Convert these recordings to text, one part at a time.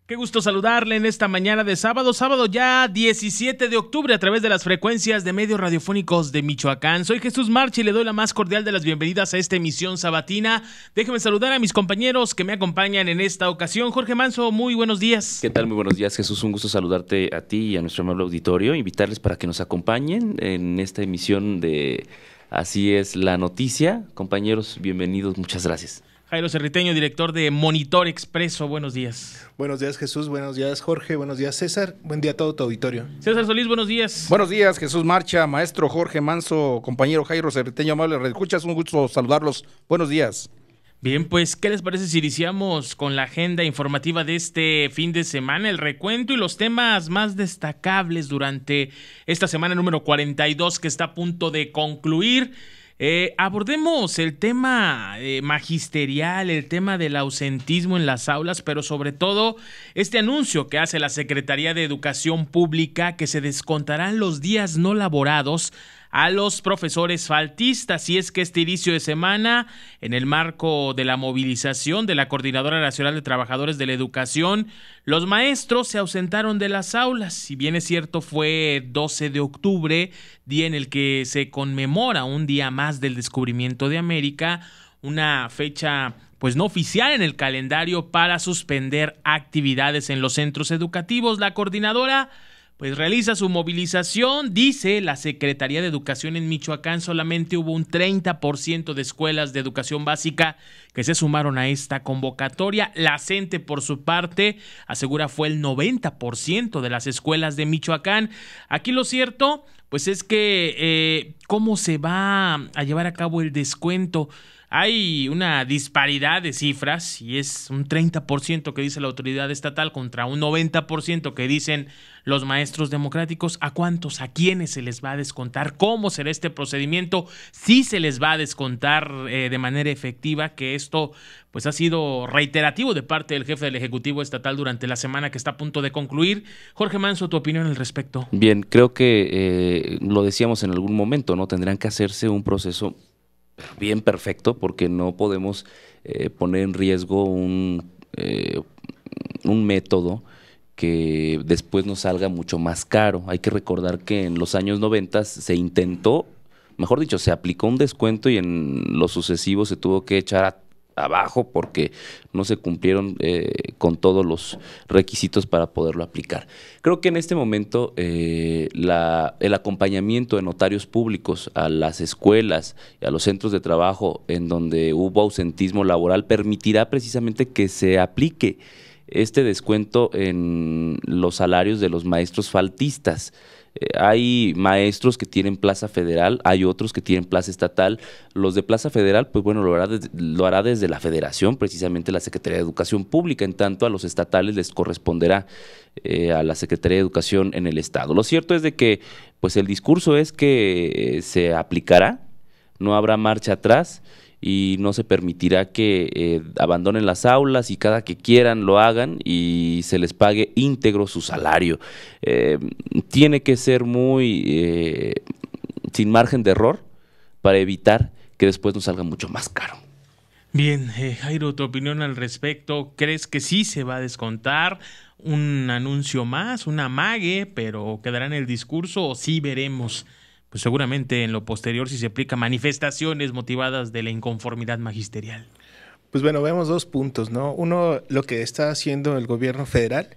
Qué gusto saludarle en esta mañana de sábado ya 17 de octubre a través de las frecuencias de medios radiofónicos de Michoacán. Soy Jesús Marchi y le doy la más cordial de las bienvenidas a esta emisión sabatina. Déjeme saludar a mis compañeros que me acompañan en esta ocasión. Jorge Manso, muy buenos días. ¿Qué tal? Muy buenos días, Jesús. Un gusto saludarte a ti y a nuestro amable auditorio. Invitarles para que nos acompañen en esta emisión de Así es la noticia. Compañeros, bienvenidos. Muchas gracias. Jairo Cerriteño, director de Monitor Expreso. Buenos días. Buenos días, Jesús. Buenos días, Jorge. Buenos días, César. Buen día a todo tu auditorio. César Solís, buenos días. Buenos días, Jesús Marcha, maestro Jorge Manso, compañero Jairo Cerriteño, amable redescuchas. Un gusto saludarlos. Buenos días. Bien, pues, ¿qué les parece si iniciamos con la agenda informativa de este fin de semana, el recuento y los temas más destacables durante esta semana número 42 que está a punto de concluir? Abordemos el tema magisterial, el tema del ausentismo en las aulas, pero sobre todo este anuncio que hace la Secretaría de Educación Pública que se descontarán los días no laborados a los profesores faltistas. Y es que este inicio de semana, en el marco de la movilización de la Coordinadora Nacional de Trabajadores de la Educación, los maestros se ausentaron de las aulas. Si bien es cierto, fue 12 de octubre, día en el que se conmemora un día más del descubrimiento de América, una fecha pues no oficial en el calendario para suspender actividades en los centros educativos. La coordinadora pues realiza su movilización. Dice la Secretaría de Educación en Michoacán, solamente hubo un 30% de escuelas de educación básica que se sumaron a esta convocatoria. La CENTE, por su parte, asegura fue el 90% de las escuelas de Michoacán. Aquí lo cierto, pues es que ¿cómo se va a llevar a cabo el descuento? Hay una disparidad de cifras y es un 30% que dice la autoridad estatal contra un 90% que dicen los maestros democráticos. ¿A cuántos, a quiénes se les va a descontar? ¿Cómo será este procedimiento? ¿Sí se les va a descontar de manera efectiva? Que esto pues ha sido reiterativo de parte del jefe del Ejecutivo Estatal durante la semana que está a punto de concluir. Jorge Manso, tu opinión al respecto. Bien, creo que lo decíamos en algún momento, ¿no? Tendrán que hacerse un proceso bien perfecto, porque no podemos poner en riesgo un método que después nos salga mucho más caro. Hay que recordar que en los años 90 se intentó, mejor dicho, se aplicó un descuento y en lo sucesivo se tuvo que echar abajo porque no se cumplieron con todos los requisitos para poderlo aplicar. Creo que en este momento el acompañamiento de notarios públicos a las escuelas y a los centros de trabajo en donde hubo ausentismo laboral permitirá precisamente que se aplique este descuento en los salarios de los maestros faltistas. Hay maestros que tienen plaza federal, hay otros que tienen plaza estatal. Los de plaza federal, pues bueno, lo hará desde la federación, precisamente la Secretaría de Educación Pública. En tanto, a los estatales les corresponderá a la Secretaría de Educación en el estado. Lo cierto es de que pues el discurso es que se aplicará, no habrá marcha atrás y no se permitirá que abandonen las aulas y cada que quieran lo hagan y se les pague íntegro su salario. Tiene que ser muy sin margen de error para evitar que después nos salga mucho más caro. Bien, Jairo, tu opinión al respecto. ¿Crees que sí se va a descontar un anuncio más, un amague, pero quedará en el discurso, o sí veremos pues seguramente en lo posterior si se aplica manifestaciones motivadas de la inconformidad magisterial? Pues bueno, vemos dos puntos, ¿no? Uno, lo que está haciendo el gobierno federal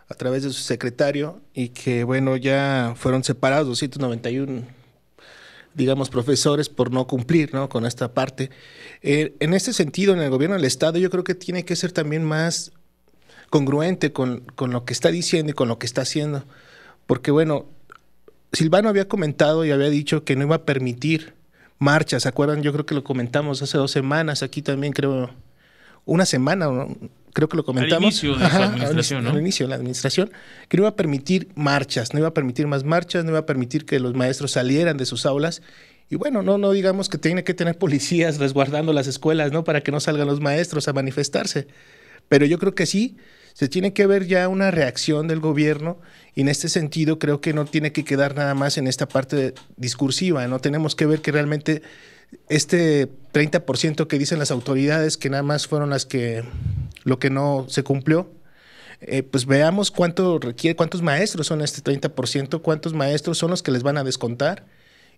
a través de su secretario y que, bueno, ya fueron separados 291, digamos, profesores por no cumplir, ¿no?, con esta parte. En este sentido, en el gobierno del estado, yo creo que tiene que ser también más congruente con lo que está diciendo y con lo que está haciendo, porque, bueno, Silvano había comentado y había dicho que no iba a permitir marchas, ¿se acuerdan? Yo creo que lo comentamos hace 2 semanas, aquí también creo, una semana, ¿no? Creo que lo comentamos. Al inicio de su administración, ¿no? Al inicio de la administración, que no iba a permitir marchas, no iba a permitir más marchas, no iba a permitir que los maestros salieran de sus aulas. Y bueno, no digamos que tiene que tener policías resguardando las escuelas, ¿no?, para que no salgan los maestros a manifestarse. Pero yo creo que sí, se tiene que ver ya una reacción del gobierno y en este sentido creo que no tiene que quedar nada más en esta parte discursiva, no tenemos que ver que realmente este 30% que dicen las autoridades que nada más fueron lo que no se cumplió, pues veamos cuánto requiere, cuántos maestros son este 30%, cuántos maestros son los que les van a descontar.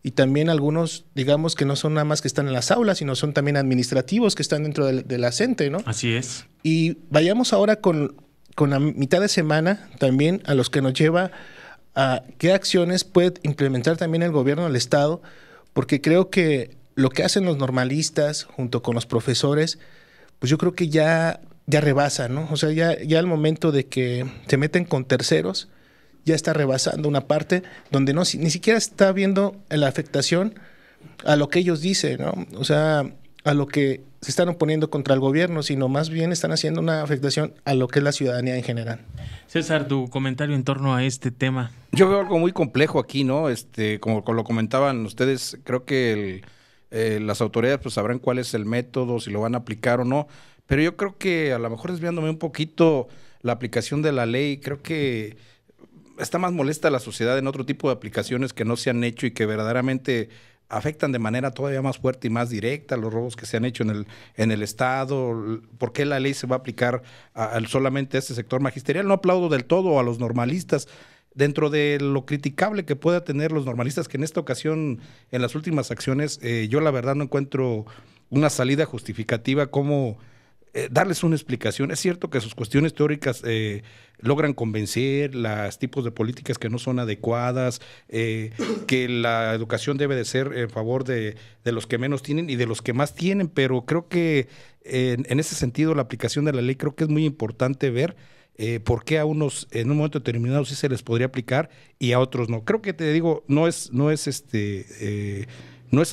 Y también algunos, digamos que no son nada más que están en las aulas, sino son también administrativos que están dentro de la CENTE, ¿no? Así es. Y vayamos ahora con la mitad de semana también a los que nos lleva a qué acciones puede implementar también el gobierno del Estado, porque creo que lo que hacen los normalistas junto con los profesores, pues yo creo que ya rebasa, ¿no? O sea, ya al momento de que se meten con terceros, ya está rebasando una parte donde ni siquiera está viendo la afectación a lo que ellos dicen, ¿no? O sea, a lo que se están oponiendo contra el gobierno, sino más bien están haciendo una afectación a lo que es la ciudadanía en general. César, tu comentario en torno a este tema. Yo veo algo muy complejo aquí, ¿no? Como lo comentaban ustedes, creo que las autoridades pues sabrán cuál es el método, si lo van a aplicar o no, pero yo creo que a lo mejor desviándome un poquito la aplicación de la ley, creo que está más molesta la sociedad en otro tipo de aplicaciones que no se han hecho y que verdaderamente afectan de manera todavía más fuerte y más directa los robos que se han hecho en el Estado. ¿Por qué la ley se va a aplicar solamente a este sector magisterial? No aplaudo del todo a los normalistas. Dentro de lo criticable que pueda tener los normalistas, que en esta ocasión, en las últimas acciones, yo la verdad no encuentro una salida justificativa como darles una explicación. Es cierto que sus cuestiones teóricas logran convencer, los tipos de políticas que no son adecuadas, que la educación debe de ser en favor de los que menos tienen y de los que más tienen, pero creo que en ese sentido la aplicación de la ley creo que es muy importante ver por qué a unos en un momento determinado sí se les podría aplicar y a otros no. Creo que te digo, no es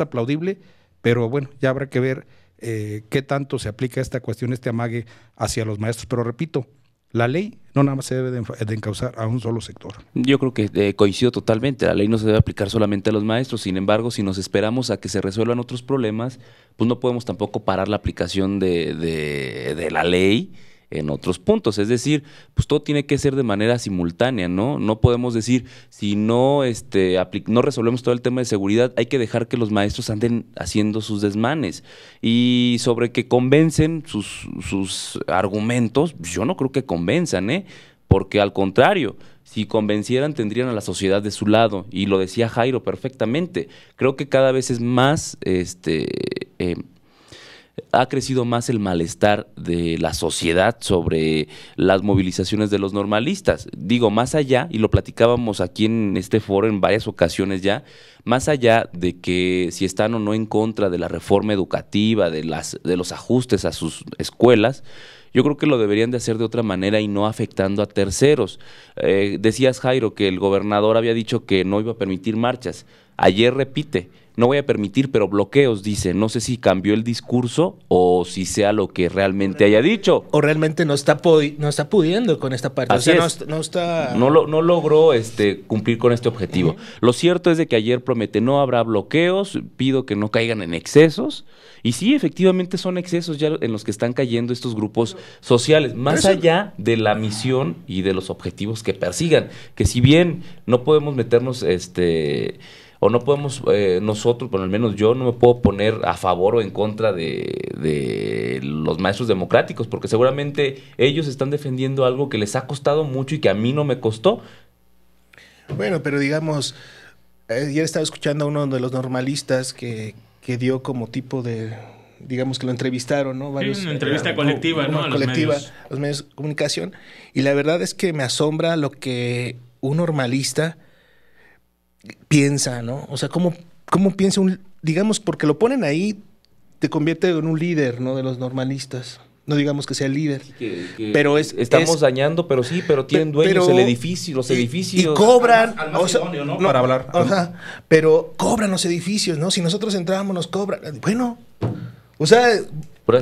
aplaudible, pero bueno, ya habrá que ver qué tanto se aplica esta cuestión, este amague hacia los maestros. Pero repito, la ley no nada más se debe de encauzar a un solo sector. Yo creo que coincido totalmente, la ley no se debe aplicar solamente a los maestros, sin embargo, si nos esperamos a que se resuelvan otros problemas, pues no podemos tampoco parar la aplicación de la ley en otros puntos, es decir, pues todo tiene que ser de manera simultánea, ¿no? No podemos decir, si no no resolvemos todo el tema de seguridad, hay que dejar que los maestros anden haciendo sus desmanes. Y sobre que convencen sus argumentos, yo no creo que convenzan, porque al contrario, si convencieran tendrían a la sociedad de su lado, y lo decía Jairo perfectamente. Creo que cada vez es más ha crecido más el malestar de la sociedad sobre las movilizaciones de los normalistas. Digo, más allá, y lo platicábamos aquí en este foro en varias ocasiones ya, más allá de que si están o no en contra de la reforma educativa, de los ajustes a sus escuelas, yo creo que lo deberían de hacer de otra manera y no afectando a terceros. Decías, Jairo, que el gobernador había dicho que no iba a permitir marchas. Ayer repite, no voy a permitir, pero bloqueos, dice. No sé si cambió el discurso o si sea lo que realmente haya dicho. O realmente no está pudiendo con esta parte. Así o sea, es. No logró cumplir con este objetivo. Lo cierto es de que ayer promete no habrá bloqueos, pido que no caigan en excesos. Y sí, efectivamente son excesos ya en los que están cayendo estos grupos sociales, más allá de la misión y de los objetivos que persigan. Que si bien no podemos meternos o no podemos nosotros, bueno, al menos yo no me puedo poner a favor o en contra de los maestros democráticos, porque seguramente ellos están defendiendo algo que les ha costado mucho y que a mí no me costó. Bueno, pero digamos, ayer estaba escuchando a uno de los normalistas que dio como tipo de, digamos que lo entrevistaron, ¿no? Sí, una entrevista colectiva, ¿no? Los medios de comunicación, y la verdad es que me asombra lo que un normalista piensa, ¿no? O sea, ¿cómo piensa digamos, porque lo ponen ahí, te convierte en un líder, ¿no? De los normalistas. No digamos que sea el líder. Pero estamos dañando, pero sí, pero tienen dueños los edificios. Y cobran. ¿no? Para hablar. Ajá, pero cobran los edificios, ¿no? Si nosotros entramos, nos cobran. Bueno, o sea,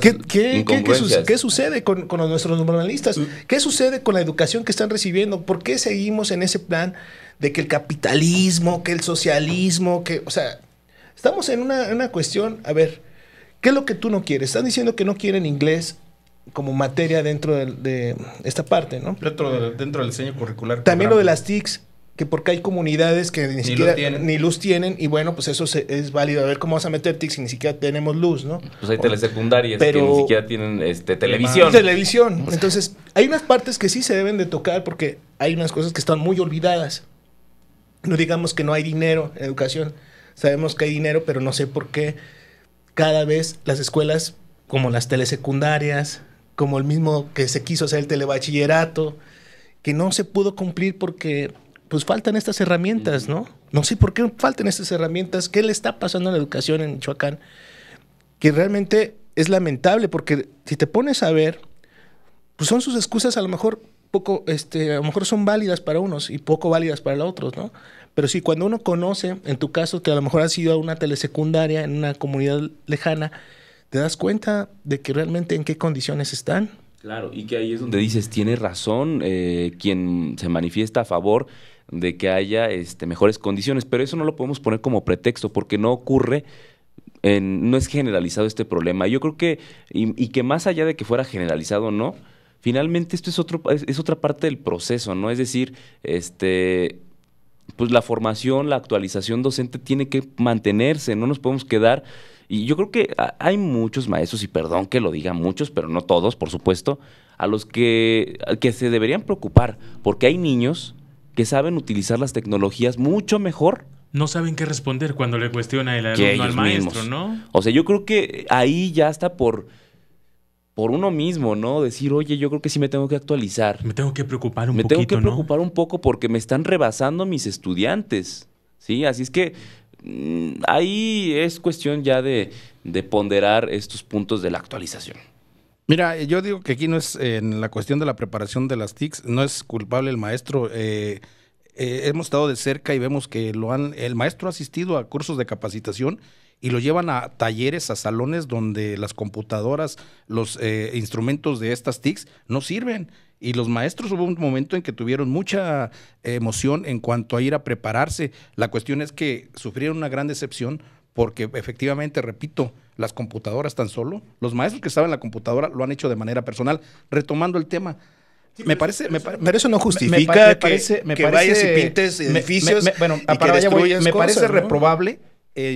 ¿qué sucede con nuestros normalistas? ¿Qué sucede con la educación que están recibiendo? ¿Por qué seguimos en ese plan de que el capitalismo, que el socialismo, o sea, estamos en una cuestión, a ver, ¿qué es lo que tú no quieres? Están diciendo que no quieren inglés como materia dentro de esta parte, ¿no? Dentro del diseño curricular. También lo de las TICs, que porque hay comunidades que ni siquiera ni luz tienen, y bueno, pues eso es válido. A ver cómo vas a meter TIC si ni siquiera tenemos luz, ¿no? Pues hay telesecundarias que ni siquiera tienen televisión. Televisión. Entonces, hay unas partes que sí se deben de tocar porque hay unas cosas que están muy olvidadas. No digamos que no hay dinero en educación. Sabemos que hay dinero, pero no sé por qué cada vez las escuelas, como las telesecundarias, como el mismo que se quiso hacer el telebachillerato, que no se pudo cumplir porque pues faltan estas herramientas, ¿no? No sé por qué faltan estas herramientas. ¿Qué le está pasando a la educación en Michoacán? Que realmente es lamentable, porque si te pones a ver, pues son sus excusas a lo mejor poco, a lo mejor son válidas para unos y poco válidas para los otros, ¿no? Pero sí, cuando uno conoce, en tu caso, que a lo mejor has ido a una telesecundaria en una comunidad lejana, te das cuenta de que realmente en qué condiciones están. Claro, y que ahí es donde dices, tiene razón quien se manifiesta a favor de que haya mejores condiciones, pero eso no lo podemos poner como pretexto porque no ocurre, no es generalizado este problema. Yo creo que, y que más allá de que fuera generalizado o no, finalmente esto es otra parte del proceso, ¿no? Es decir, pues la formación, la actualización docente tiene que mantenerse, no nos podemos quedar. Y yo creo que hay muchos maestros, y perdón que lo diga muchos, pero no todos, por supuesto, a los que se deberían preocupar, porque hay niños que saben utilizar las tecnologías mucho mejor. No saben qué responder cuando le cuestiona el alumno al maestro, mismos, ¿no? O sea, yo creo que ahí ya está por uno mismo, ¿no? Decir, oye, yo creo que sí me tengo que actualizar. Me tengo que preocupar un poquito, Me tengo que preocupar un poco porque me están rebasando mis estudiantes, ¿sí? Así es que ahí es cuestión ya de ponderar estos puntos de la actualización. Mira, yo digo que aquí no es en la cuestión de la preparación de las TICs, no es culpable el maestro. Hemos estado de cerca y vemos que el maestro ha asistido a cursos de capacitación y lo llevan a talleres, a salones donde las computadoras, los instrumentos de estas TICs no sirven. Y los maestros hubo un momento en que tuvieron mucha emoción en cuanto a ir a prepararse. La cuestión es que sufrieron una gran decepción porque efectivamente, repito, las computadoras tan solo, los maestros que estaban en la computadora lo han hecho de manera personal. Retomando el tema, sí, pero eso no justifica que vayas y pintes edificios y que destruyas me parece cosas, ¿no? reprobable.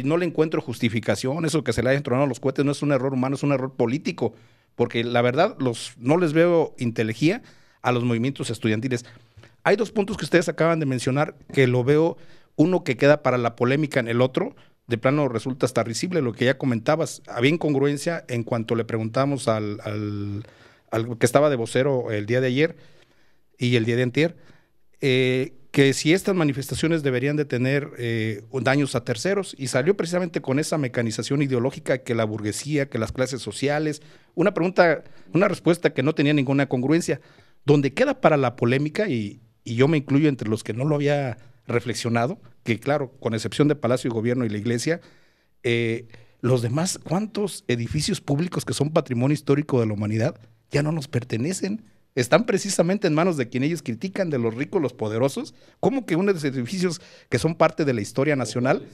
No le encuentro justificación. Eso que se le hayan tronado los cohetes no es un error humano, es un error político. Porque la verdad no les veo inteligencia a los movimientos estudiantiles. Hay dos puntos que ustedes acaban de mencionar que lo veo, uno que queda para la polémica en el otro. De plano resulta hasta risible lo que ya comentabas. Había incongruencia en cuanto le preguntamos al que estaba de vocero el día de ayer y el día de antier, que si estas manifestaciones deberían de tener daños a terceros, y salió precisamente con esa mecanización ideológica que la burguesía, que las clases sociales, una respuesta que no tenía ninguna congruencia. Donde queda para la polémica, y yo me incluyo entre los que no lo había reflexionado, que claro, con excepción de Palacio de Gobierno y la Iglesia, los demás, ¿cuántos edificios públicos que son patrimonio histórico de la humanidad ya no nos pertenecen? Están precisamente en manos de quien ellos critican, de los ricos, los poderosos. ¿Cómo que uno de los edificios que son parte de la historia nacional?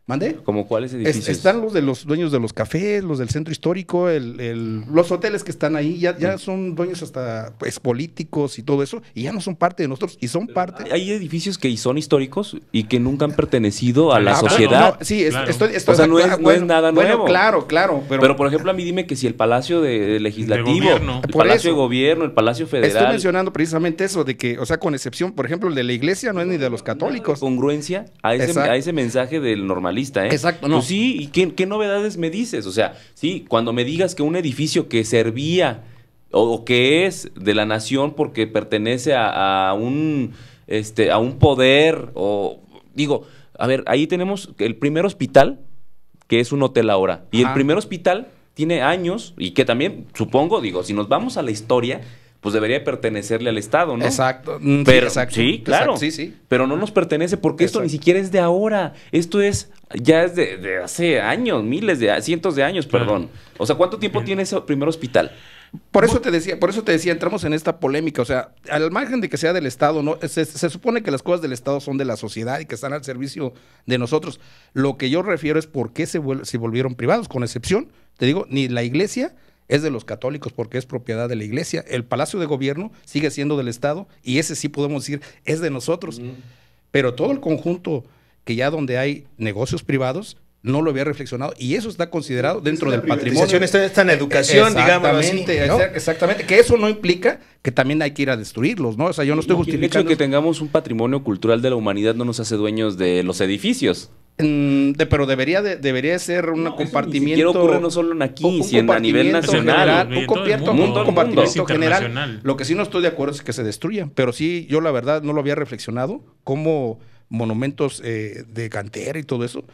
¿Mande? ¿Cómo cuáles edificios? Están los de los dueños de los cafés, los del centro histórico, los hoteles que están ahí, ya son dueños hasta pues, políticos y todo eso, y ya no son parte de nosotros, y son parte... Hay edificios que son históricos y que nunca han pertenecido a la sociedad. No, sí, claro. O sea, no es nada nuevo. Claro. Pero, por ejemplo, a mí dime que si el Palacio Legislativo, el Palacio de Gobierno, el Palacio Federal... Estoy mencionando precisamente eso, de que, o sea, con excepción, por ejemplo, el de la Iglesia no es ni de los católicos. Congruencia a ese mensaje del normal. Exacto, no. Pues sí, ¿y qué novedades me dices? O sea, sí, cuando me digas que un edificio que servía o que es de la nación porque pertenece a un poder, o digo, a ver, ahí tenemos el primer hospital, que es un hotel ahora, y el primer hospital tiene años, y que también, supongo, digo, si nos vamos a la historia, pues debería pertenecerle al Estado, ¿no? Exacto. Pero, exacto. Sí, claro. Exacto, sí. Pero no nos pertenece porque esto ni siquiera es de ahora. Esto ya es de hace años, cientos de años, perdón. O sea, ¿cuánto tiempo tiene ese primer hospital? Por eso te decía, entramos en esta polémica. O sea, al margen de que sea del Estado, ¿no? Se supone que las cosas del Estado son de la sociedad y que están al servicio de nosotros. Lo que yo refiero es por qué se volvieron privados, con excepción, te digo, ni la Iglesia es de los católicos porque es propiedad de la Iglesia. El Palacio de Gobierno sigue siendo del Estado y ese sí podemos decir es de nosotros. pero todo el conjunto que ya donde hay negocios privados no lo había reflexionado y eso está considerado dentro del patrimonio. Está en educación, digamos así, ¿no? Exactamente, que eso no implica que también hay que ir a destruirlos, ¿no? O sea, yo no estoy justificando. El hecho de que tengamos un patrimonio cultural de la humanidad no nos hace dueños de los edificios. Pero debería ser un compartimiento. Ni ocurre no solo aquí, sino a nivel nacional. Un compartimiento general. Lo que sí no estoy de acuerdo es que se destruyan, pero sí, yo la verdad no lo había reflexionado, como monumentos de cantera y todo eso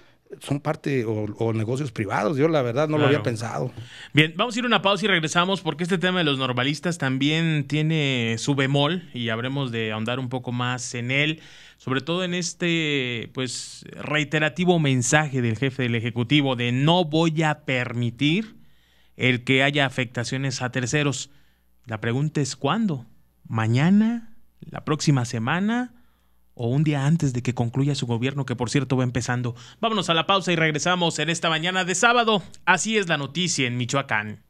son parte o negocios privados. Yo la verdad no lo había pensado. Bien, vamos a ir a una pausa y regresamos porque este tema de los normalistas también tiene su bemol y habremos de ahondar un poco más en él, sobre todo en este pues reiterativo mensaje del jefe del Ejecutivo de no voy a permitir el que haya afectaciones a terceros. La pregunta es ¿cuándo? ¿Mañana? ¿La próxima semana? ¿O un día antes de que concluya su gobierno, que por cierto va empezando? Vámonos a la pausa y regresamos en esta mañana de sábado. Así es la noticia en Michoacán.